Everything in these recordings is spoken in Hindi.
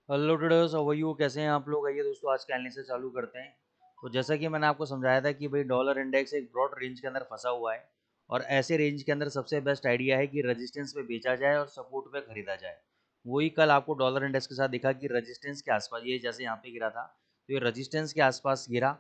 Hello traders, how are you? कैसे हैं आप लोग? आइए दोस्तों, आज के एनालिसिस चालू करते हैं। तो जैसा कि मैंने आपको समझाया था कि भाई डॉलर इंडेक्स एक ब्रॉड रेंज के अंदर फंसा हुआ है, और ऐसे रेंज के अंदर सबसे बेस्ट आइडिया है कि रेजिस्टेंस पे बेचा जाए और सपोर्ट पे खरीदा जाए। वही कल आपको डॉलर इंडेक्स के साथ दिखा कि रेजिस्टेंस के आसपास, ये जैसे यहाँ पे गिरा था तो ये रेजिस्टेंस के आसपास गिरा,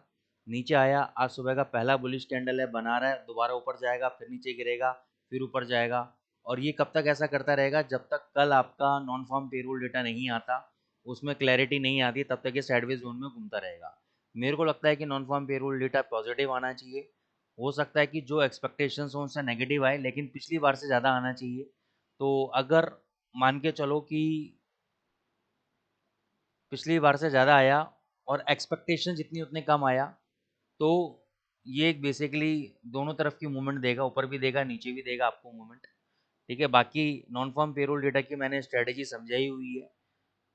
नीचे आया। आज सुबह का पहला बुलिश कैंडल है, बना रहा है, दोबारा ऊपर जाएगा, फिर नीचे गिरेगा, फिर ऊपर जाएगा। और ये कब तक ऐसा करता रहेगा? जब तक कल आपका नॉन फार्म पेरोल डेटा नहीं आता, उसमें क्लैरिटी नहीं आती, तब तक ये साइडवेज जोन में घूमता रहेगा। मेरे को लगता है कि non farm payroll data positive आना चाहिए। हो सकता है कि जो एक्सपेक्टेशंस हो उनसे नेगेटिव आए, लेकिन पिछली बार से ज़्यादा आना चाहिए। तो अगर मान के चलो कि पिछली बार से ज़्यादा आया और एक्सपेक्टेशन जितनी उतने कम आया, तो ये एक बेसिकली दोनों तरफ की मूवमेंट देगा, ऊपर भी देगा नीचे भी देगा आपको मूवमेंट। ठीक है, बाकी नॉन फार्म पेरोल डेटा की मैंने स्ट्रेटेजी समझाई हुई है।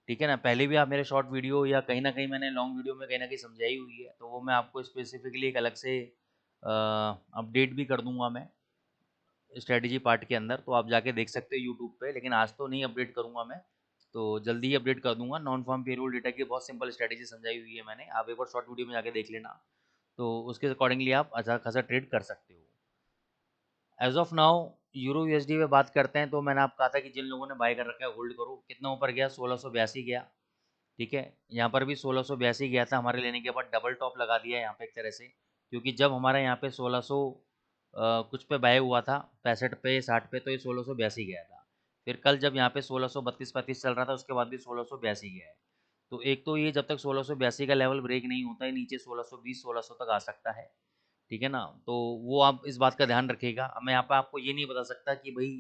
ठीक है ना, पहले भी आप मेरे शॉर्ट वीडियो या कहीं ना कहीं मैंने लॉन्ग वीडियो में कहीं ना कहीं समझाई हुई है, तो वो मैं आपको स्पेसिफिकली एक अलग से अपडेट भी कर दूंगा मैं स्ट्रेटजी पार्ट के अंदर, तो आप जाके देख सकते हो यूट्यूब पे। लेकिन आज तो नहीं अपडेट करूंगा मैं, तो जल्दी ही अपडेट कर दूंगा। नॉन फॉर्म पेरोल डेटा की बहुत सिंपल स्ट्रेटजी समझाई हुई है मैंने, आप एक बार शॉर्ट वीडियो में जाके देख लेना। तो उसके अकॉर्डिंगली आप अच्छा खासा ट्रेड कर सकते हो। As of now euro USD में बात करते हैं, तो मैंने आपको कहा था कि जिन लोगों ने बाय कर रखा है होल्ड करो। कितना ऊपर गया? 1682 गया। ठीक है, यहाँ पर भी 1682 गया था, हमारे लेने के बाद डबल टॉप लगा दिया यहाँ पे एक तरह से, क्योंकि जब हमारा यहाँ पे 1600 कुछ पे बाय हुआ था, 65 पे 60 पे, तो ये 1682 गया था। फिर कल जब यहाँ पे 1632-35 चल रहा था, उसके बाद भी 1682 गया है। तो एक तो ये जब तक 1682 का लेवल ब्रेक नहीं होता है, नीचे 1620-1600 तक आ सकता है। ठीक है ना, तो वो आप इस बात का ध्यान रखिएगा। अब मैं यहाँ पे आपको ये नहीं बता सकता कि भाई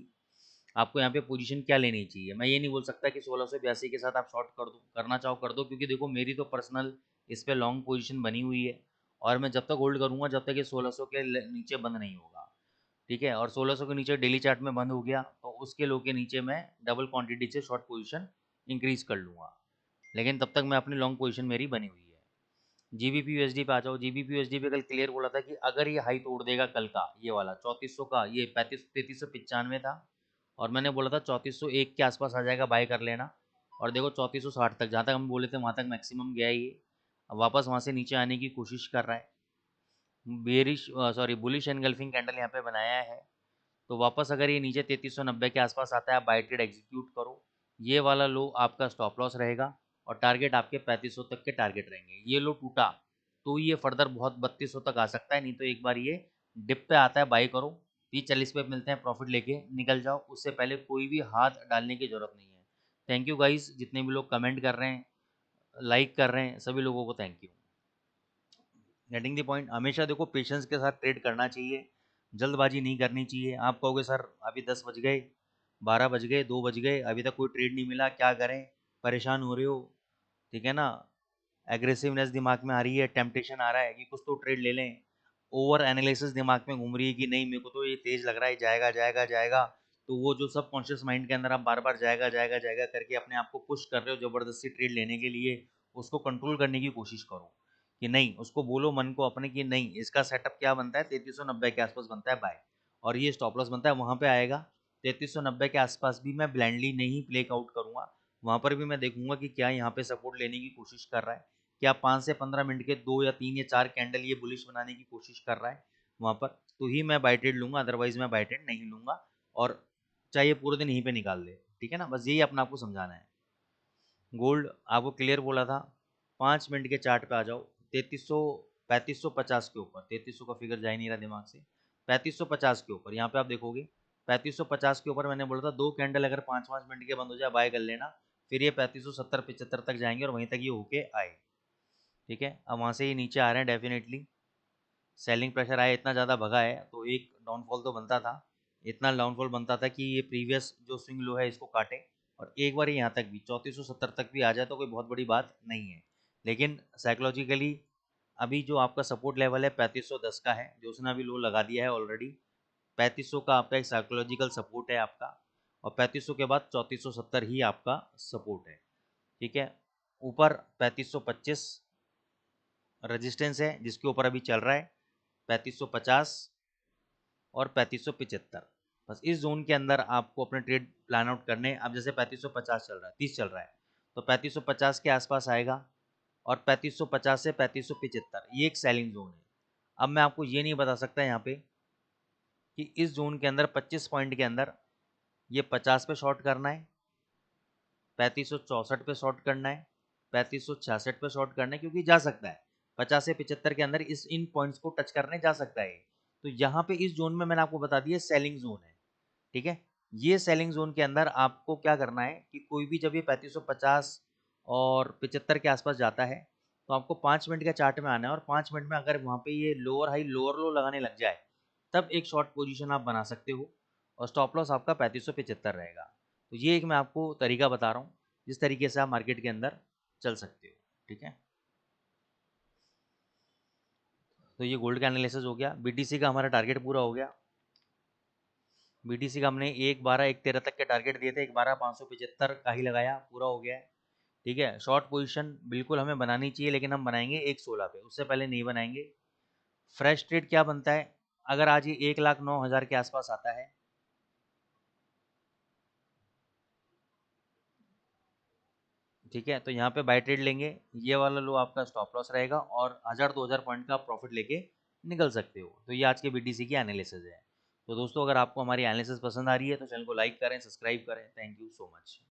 आपको यहाँ पे पोजीशन क्या लेनी चाहिए। मैं ये नहीं बोल सकता कि 1682 के साथ आप शॉर्ट कर दो, करना चाहो कर दो, क्योंकि देखो मेरी तो पर्सनल इस पे लॉन्ग पोजीशन बनी हुई है, और मैं जब तक होल्ड करूँगा जब तक ये 1600 के नीचे बंद नहीं होगा। ठीक है, और 1600 के नीचे डेली चार्ट में बंद हो गया तो उसके लो के नीचे मैं डबल क्वांटिटी से शॉर्ट पोजीशन इंक्रीज कर लूँगा। लेकिन तब तक मैं अपनी लॉन्ग पोजीशन मेरी बनी हुई है। जीबीपी यूएसडी पे आ जाओ। जीबीपी यूएसडी पे कल क्लियर बोला था कि अगर ये हाई तोड़ देगा कल का, ये वाला 3400 का, ये 3395 था, और मैंने बोला था 3401 के आसपास आ जाएगा, बाय कर लेना। और देखो 3460 तक, जहाँ तक हम बोले थे वहाँ तक मैक्सिमम गया ही है। अब वापस वहाँ से नीचे आने की कोशिश कर रहा है। Bearish sorry bullish engulfing candle यहाँ पे बनाया है। तो वापस अगर ये नीचे 3390 के आसपास आता है, आप बाय ट्रेड एग्जीक्यूट करो। ये वाला लो आपका स्टॉप लॉस रहेगा, और टारगेट आपके 3500 तक के टारगेट रहेंगे। ये लो टूटा तो ये फर्दर बहुत 3200 तक आ सकता है, नहीं तो एक बार ये डिप पे आता है, बाई करो। 30-40 पे मिलते हैं, प्रॉफिट लेके निकल जाओ, उससे पहले कोई भी हाथ डालने की जरूरत नहीं है। थैंक यू गाइस, जितने भी लोग कमेंट कर रहे हैं, लाइक कर रहे हैं, सभी लोगों को thank you. Getting the point. हमेशा देखो पेशेंस के साथ ट्रेड करना चाहिए, जल्दबाजी नहीं करनी चाहिए। आप कहोगे सर अभी 10 बज गए, 12 बज गए, 2 बज गए, अभी तक कोई ट्रेड नहीं मिला, क्या करें, परेशान हो रहे हो। ठीक है ना, एग्रेसिवनेस दिमाग में आ रही है, टेम्पटेशन आ रहा है कि कुछ तो ट्रेड ले लें, ओवर एनालिसिस दिमाग में घूम रही है कि नहीं मेरे को तो ये तेज लग रहा है, जाएगा जाएगा जाएगा। तो वो जो सब कॉन्शियस माइंड के अंदर आप बार बार जाएगा जाएगा जाएगा करके अपने आप को पुश कर रहे हो जबरदस्ती ट्रेड लेने के लिए, उसको कंट्रोल करने की कोशिश करो। कि नहीं, उसको बोलो मन को अपने कि नहीं, इसका सेटअप क्या बनता है, 3390 के आसपास बनता है बाय, और ये स्टॉप लॉस बनता है वहाँ पे आएगा। 3390 के आसपास भी मैं ब्लाइंडली नहीं प्लेक आउट करूँगा, वहाँ पर भी मैं देखूंगा कि क्या यहाँ पे सपोर्ट लेने की कोशिश कर रहा है, क्या 5 से 15 मिनट के 2 या 3 या 4 कैंडल ये बुलिश बनाने की कोशिश कर रहा है वहाँ पर, तो ही मैं बाय ट्रेड लूँगा, अदरवाइज मैं बाय ट्रेड नहीं लूँगा। और चाहे पूरे दिन यहीं पे निकाल दे। ठीक है ना, बस यही अपना आपको समझाना है। गोल्ड आपको क्लियर बोला था, 5 मिनट के चार्ट पे आ जाओ। 3350 के ऊपर, 3300 का फिगर जा ही नहीं रहा दिमाग से, 3550 के ऊपर यहाँ पे आप देखोगे। 3550 के ऊपर मैंने बोला था दो कैंडल अगर 5-5 मिनट के बंद हो जाए बाय कर लेना, फिर ये 3570-75 तक जाएंगे और वहीं तक ये होके आए। ठीक है, अब वहाँ से ये नीचे आ रहे हैं, डेफिनेटली सेलिंग प्रेशर आया, इतना ज़्यादा भगा है तो एक डाउनफॉल तो बनता था। इतना डाउनफॉल बनता था कि ये प्रीवियस जो स्विंग लो है इसको काटे, और एक बार यहाँ तक भी 3470 तक भी आ जाए तो कोई बहुत बड़ी बात नहीं है। लेकिन साइकोलॉजिकली अभी जो आपका सपोर्ट लेवल है 3510 का है, जो उसने अभी लो लगा दिया है ऑलरेडी। 3500 का आपका एक साइकोलॉजिकल सपोर्ट है आपका, और 3500 के बाद 3470 ही आपका सपोर्ट है। ठीक है, ऊपर 3525 रेजिस्टेंस है जिसके ऊपर अभी चल रहा है 3550 और 3575। बस इस जोन के अंदर आपको अपने ट्रेड प्लान आउट करने। अब जैसे 3550 चल रहा है, 30 चल रहा है, तो 3550 के आसपास आएगा और 3550 से 3575 ये एक सेलिंग जोन है। अब मैं आपको ये नहीं बता सकता यहाँ पे कि इस जोन के अंदर 25 पॉइंट के अंदर ये 50 पे शॉर्ट करना है, 3564 पे शॉर्ट करना है, 3566 पे शॉर्ट करना है, क्योंकि जा सकता है 50 से 75 के अंदर इस इन पॉइंट्स को टच करने जा सकता है। तो यहाँ पे इस जोन में मैंने आपको बता दिया सेलिंग जोन है, ठीक है। ये सेलिंग जोन के अंदर आपको क्या करना है कि कोई भी जब ये 3550 और 75 के आसपास जाता है तो आपको 5 मिनट का चार्ट में आना है और 5 मिनट में अगर वहाँ पे ये लोअर हाई लोअर लो लगाने लग जाए तब एक शॉर्ट पोजीशन आप बना सकते हो और स्टॉप लॉस आपका 3575 रहेगा। तो ये एक मैं आपको तरीका बता रहा हूँ जिस तरीके से आप मार्केट के अंदर चल सकते हो, ठीक है। तो ये गोल्ड का एनालिसिस हो गया। बीटीसी का हमारा टारगेट पूरा हो गया। बीटीसी का हमने 1/12 1/13 तक के टारगेट दिए थे, 1/12 575 का ही लगाया, पूरा हो गया है, ठीक है। शॉर्ट पोजीशन बिल्कुल हमें बनानी चाहिए लेकिन हम बनाएंगे 1/16 पे, उससे पहले नहीं बनाएंगे। फ्रेश ट्रेड क्या बनता है अगर आज ये 1,09,000 के आसपास आता है, ठीक है, तो यहाँ पे बाय ट्रेड लेंगे, ये वाला लो आपका स्टॉप लॉस रहेगा और 1000-2000 पॉइंट का प्रॉफिट लेके निकल सकते हो। तो ये आज के बीटीसी की एनालिसिस है। तो दोस्तों अगर आपको हमारी एनालिसिस पसंद आ रही है तो चैनल को लाइक करें, सब्सक्राइब करें। Thank you so much.